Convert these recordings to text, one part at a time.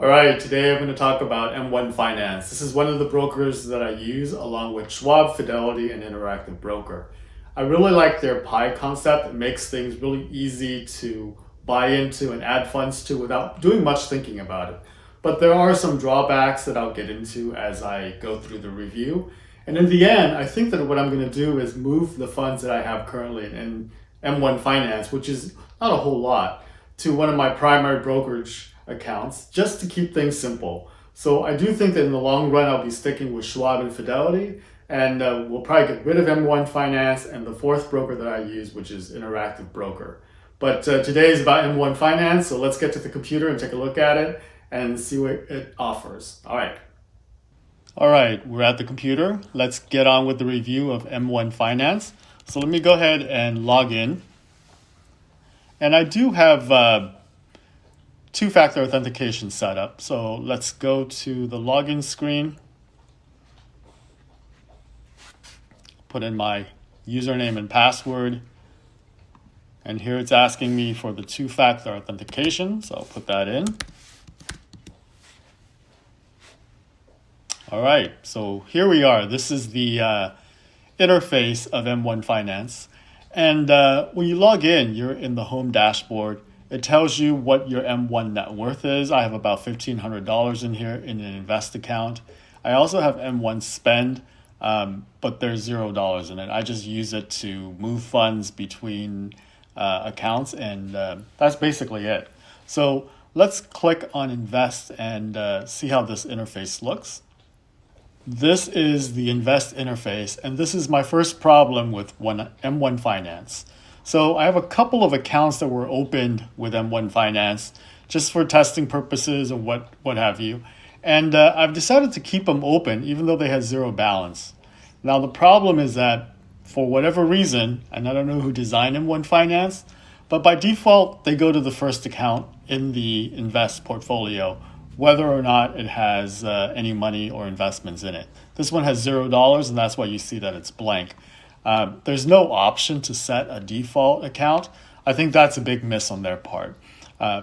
All right, today I'm going to talk about M1 Finance. This is one of the brokers that I use along with Schwab, Fidelity, and Interactive Broker. I really like their pie concept. It makes things really easy to buy into and add funds to without doing much thinking about it. But there are some drawbacks that I'll get into as I go through the review. And in the end, I think that what I'm going to do is move the funds that I have currently in M1 Finance, which is not a whole lot, to one of my primary brokerage accounts just to keep things simple. So I do think that in the long run, I'll be sticking with Schwab and Fidelity, and we'll probably get rid of M1 Finance and the fourth broker that I use, which is Interactive Broker. But today is about M1 Finance, so let's get to the computer and take a look at it and see what it offers. All right, we're at the computer. Let's get on with the review of M1 Finance. So let me go ahead and log in. And I do have two-factor authentication set up. So let's go to the login screen. Put in my username and password. And here it's asking me for the two-factor authentication. So I'll put that in. All right, so here we are. This is the interface of M1 Finance. And when you log in, you're in the home dashboard. It tells you what your M1 net worth is. I have about $1,500 in here in an invest account. I also have M1 spend, but there's $0 in it. I just use it to move funds between accounts, and that's basically it. So let's click on invest and see how this interface looks. This is the invest interface, and this is my first problem with M1 Finance. So I have a couple of accounts that were opened with M1 Finance just for testing purposes and what have you. And I've decided to keep them open even though they had zero balance. Now the problem is that for whatever reason, and I don't know who designed M1 Finance, but by default they go to the first account in the invest portfolio, whether or not it has any money or investments in it. This one has $0, and that's why you see that it's blank. There's no option to set a default account. I think that's a big miss on their part.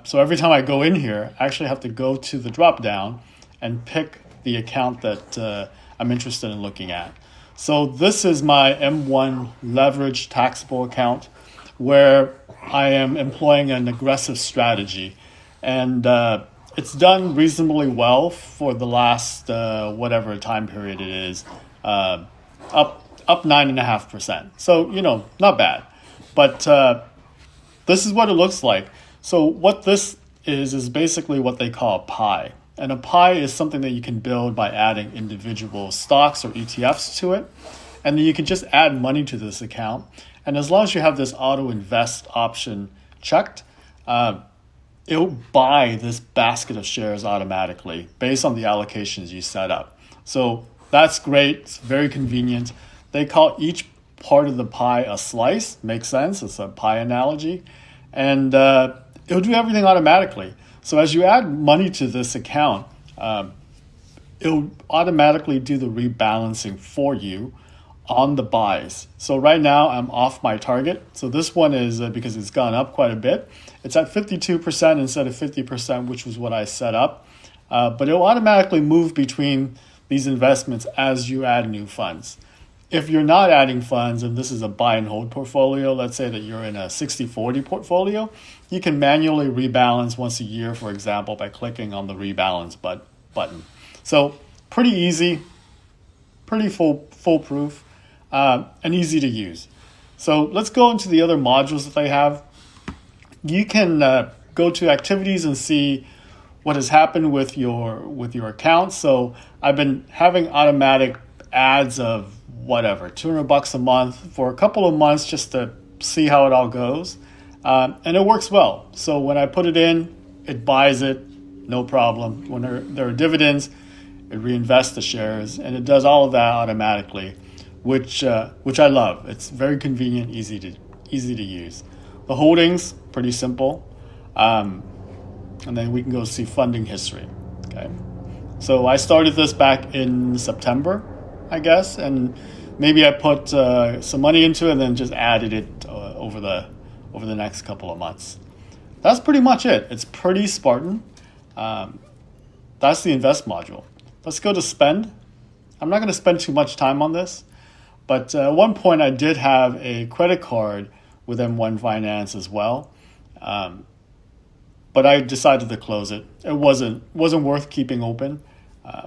So every time I go in here, I actually have to go to the drop down and pick the account that I'm interested in looking at. So this is my M1 leverage taxable account where I am employing an aggressive strategy. And it's done reasonably well for the last whatever time period it is, up 9.5%. So, not bad. But this is what it looks like. So what this is basically what they call a pie. And a pie is something that you can build by adding individual stocks or ETFs to it. And then you can just add money to this account. And as long as you have this auto invest option checked, it'll buy this basket of shares automatically based on the allocations you set up. So that's great. It's very convenient. They call each part of the pie a slice. Makes sense. It's a pie analogy. And it'll do everything automatically. So as you add money to this account, it'll automatically do the rebalancing for you on the buys. So right now I'm off my target. So this one is because it's gone up quite a bit. It's at 52% instead of 50%, which was what I set up. But it'll automatically move between these investments as you add new funds. If you're not adding funds and this is a buy and hold portfolio, let's say that you're in a 60-40 portfolio, you can manually rebalance once a year, for example, by clicking on the rebalance button. So pretty easy, pretty foolproof, and easy to use. So let's go into the other modules that they have. You can go to activities and see what has happened with your account. So I've been having automatic ads of whatever, $200 a month for a couple of months just to see how it all goes. And it works well. So when I put it in, it buys it, no problem. When there are dividends, it reinvests the shares, and it does all of that automatically, which I love. It's very convenient, easy to use. The holdings, pretty simple. And then we can go see funding history. Okay. So I started this back in September, I guess, and maybe I put some money into it and then just added it over the next couple of months. That's pretty much it. It's pretty Spartan. that's the invest module. Let's go to spend. I'm not going to spend too much time on this, but at one point I did have a credit card with M1 Finance as well. But I decided to close it. It wasn't worth keeping open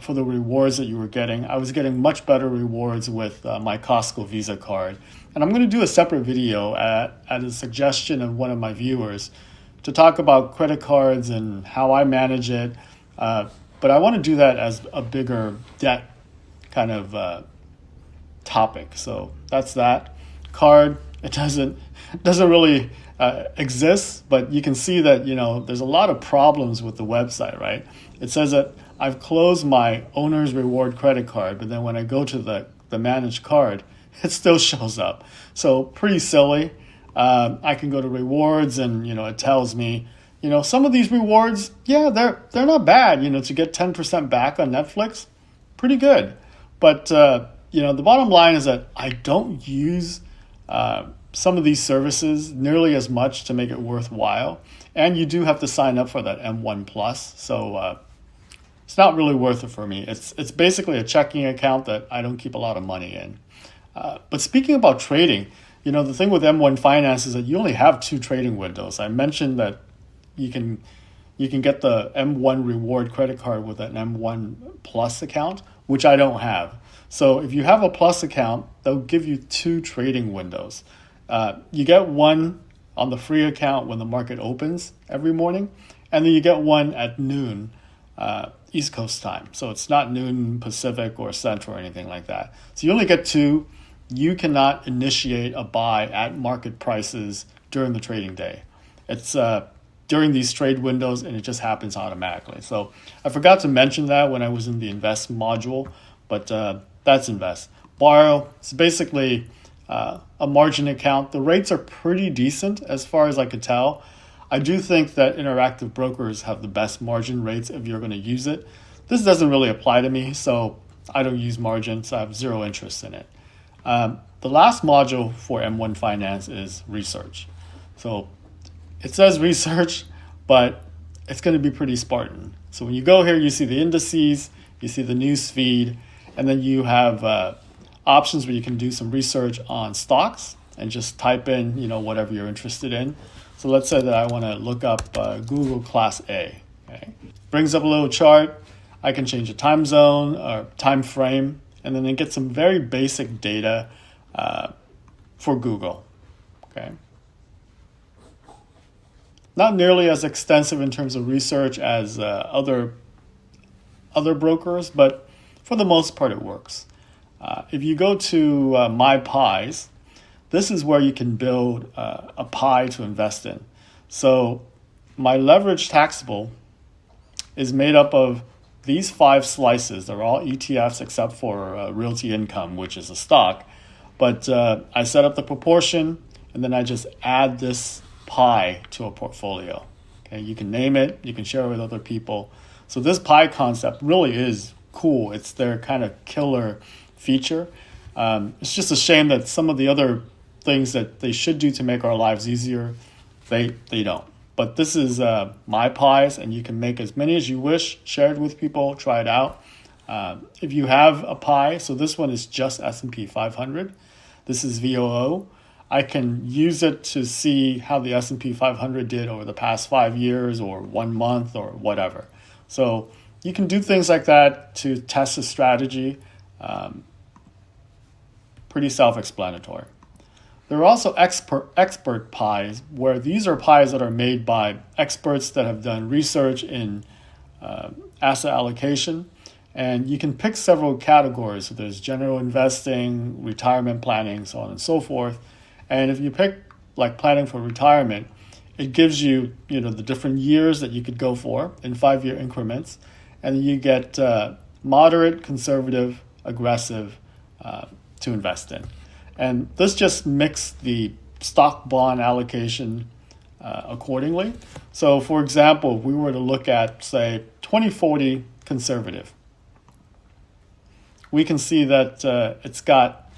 for the rewards that you were getting. I was getting much better rewards with my Costco Visa card. And I'm going to do a separate video at a suggestion of one of my viewers to talk about credit cards and how I manage it. But I want to do that as a bigger debt kind of topic. So that's that. Card, it doesn't really exist, but you can see that, there's a lot of problems with the website, right? It says that I've closed my owner's reward credit card, but then when I go to the managed card, it still shows up. So pretty silly. I can go to rewards and, it tells me, some of these rewards, yeah, they're not bad, to get 10% back on Netflix, pretty good. But, the bottom line is that I don't use some of these services nearly as much to make it worthwhile. And you do have to sign up for that M1 Plus. So it's not really worth it for me. It's basically a checking account that I don't keep a lot of money in. But speaking about trading, the thing with M1 Finance is that you only have 2 trading windows. I mentioned that you can get the M1 reward credit card with an M1 Plus account, which I don't have. So if you have a Plus account, they'll give you 2 trading windows. You get one on the free account when the market opens every morning, and then you get one at noon East Coast time. So it's not noon Pacific or Central or anything like that. So you only get 2. You cannot initiate a buy at market prices during the trading day. It's during these trade windows, and it just happens automatically. So I forgot to mention that when I was in the invest module, but that's invest. Borrow, it's basically a margin account. The rates are pretty decent as far as I could tell. I do think that Interactive Brokers have the best margin rates if you're going to use it. This doesn't really apply to me, so I don't use margin, so I have zero interest in it. The last module for M1 Finance is research. So it says research, but it's going to be pretty Spartan. So when you go here, you see the indices, you see the news feed, and then you have options where you can do some research on stocks and just type in, whatever you're interested in. So let's say that I want to look up Google Class A. Okay. Brings up a little chart. I can change a time zone or time frame, and then get some very basic data for Google. Okay. Not nearly as extensive in terms of research as other brokers, but for the most part, it works. If you go to My Pies, this is where you can build a pie to invest in. So my leverage taxable is made up of these 5 slices. They're all ETFs except for Realty Income, which is a stock. But I set up the proportion, and then I just add this pie to a portfolio. Okay, you can name it, you can share it with other people. So this pie concept really is cool. It's their kind of killer feature. It's just a shame that some of the other things that they should do to make our lives easier, they don't. But this is My Pies, and you can make as many as you wish, share it with people, try it out. If you have a pie, so this one is just S&P 500. This is VOO. I can use it to see how the S&P 500 did over the past 5 years or 1 month or whatever. So you can do things like that to test a strategy. Pretty self-explanatory. There are also expert pies, where these are pies that are made by experts that have done research in asset allocation. And you can pick several categories. So there's general investing, retirement planning, so on and so forth. And if you pick like planning for retirement, it gives you, the different years that you could go for in 5-year increments. And you get moderate, conservative, aggressive to invest in. And this just mixed the stock bond allocation accordingly. So for example, if we were to look at, say, 2040 conservative, we can see that it's got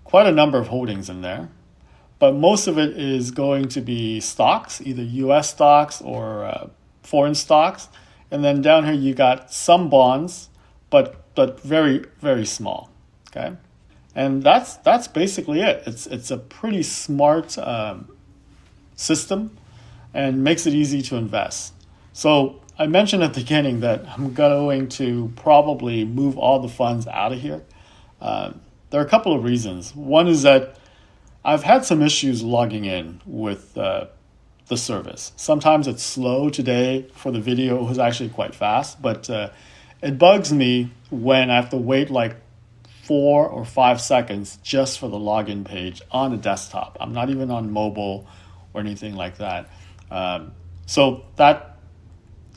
quite a number of holdings in there, but most of it is going to be stocks, either US stocks or foreign stocks. And then down here you got some bonds, but very, very small. Okay. And that's basically it. It's a pretty smart system and makes it easy to invest. So I mentioned at the beginning that I'm going to probably move all the funds out of here. There are a couple of reasons. One is that I've had some issues logging in with the service. Sometimes it's slow. Today for the video it was actually quite fast, but it bugs me when I have to wait like 4 or 5 seconds just for the login page on a desktop. I'm not even on mobile or anything like that. So that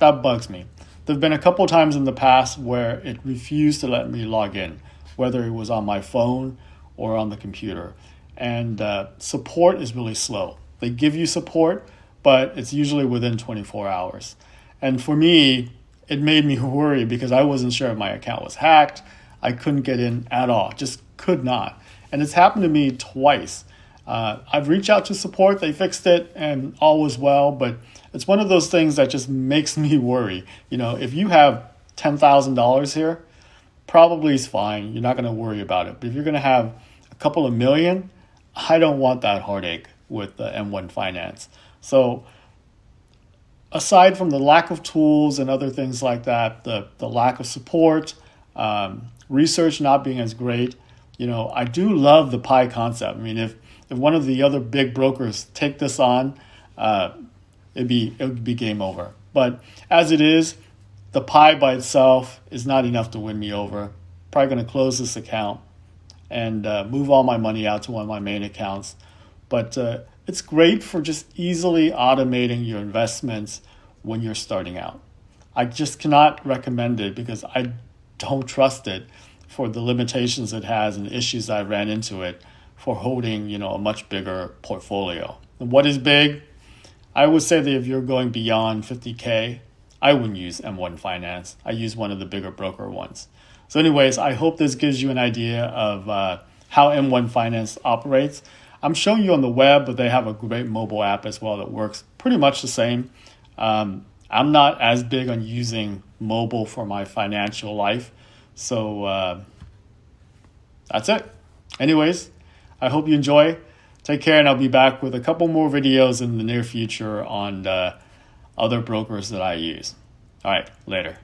bugs me. There have been a couple of times in the past where it refused to let me log in, whether it was on my phone or on the computer. And support is really slow. They give you support, but it's usually within 24 hours. And for me, it made me worry because I wasn't sure if my account was hacked. I couldn't get in at all, just could not. And it's happened to me twice. I've reached out to support, they fixed it, and all was well, but it's one of those things that just makes me worry. You know, if you have $10,000 here, probably is fine. You're not going to worry about it. But if you're going to have a couple of million, I don't want that heartache with the M1 Finance. So aside from the lack of tools and other things like that, the lack of support, research not being as great, you know, I do love the pie concept. I mean, if one of the other big brokers take this on, it would be game over. But as it is, the pie by itself is not enough to win me over. Probably going to close this account and move all my money out to one of my main accounts. But it's great for just easily automating your investments when you're starting out. I just cannot recommend it because I don't trust it for the limitations it has and the issues I ran into it for holding, you know, a much bigger portfolio. And what is big? I would say that if you're going beyond 50K, I wouldn't use M1 Finance. I use one of the bigger broker ones. So anyways, I hope this gives you an idea of how M1 Finance operates. I'm showing you on the web, but they have a great mobile app as well that works pretty much the same. I'm not as big on using mobile for my financial life. So that's it. Anyways, I hope you enjoy. Take care, and I'll be back with a couple more videos in the near future on other brokers that I use. All right, later.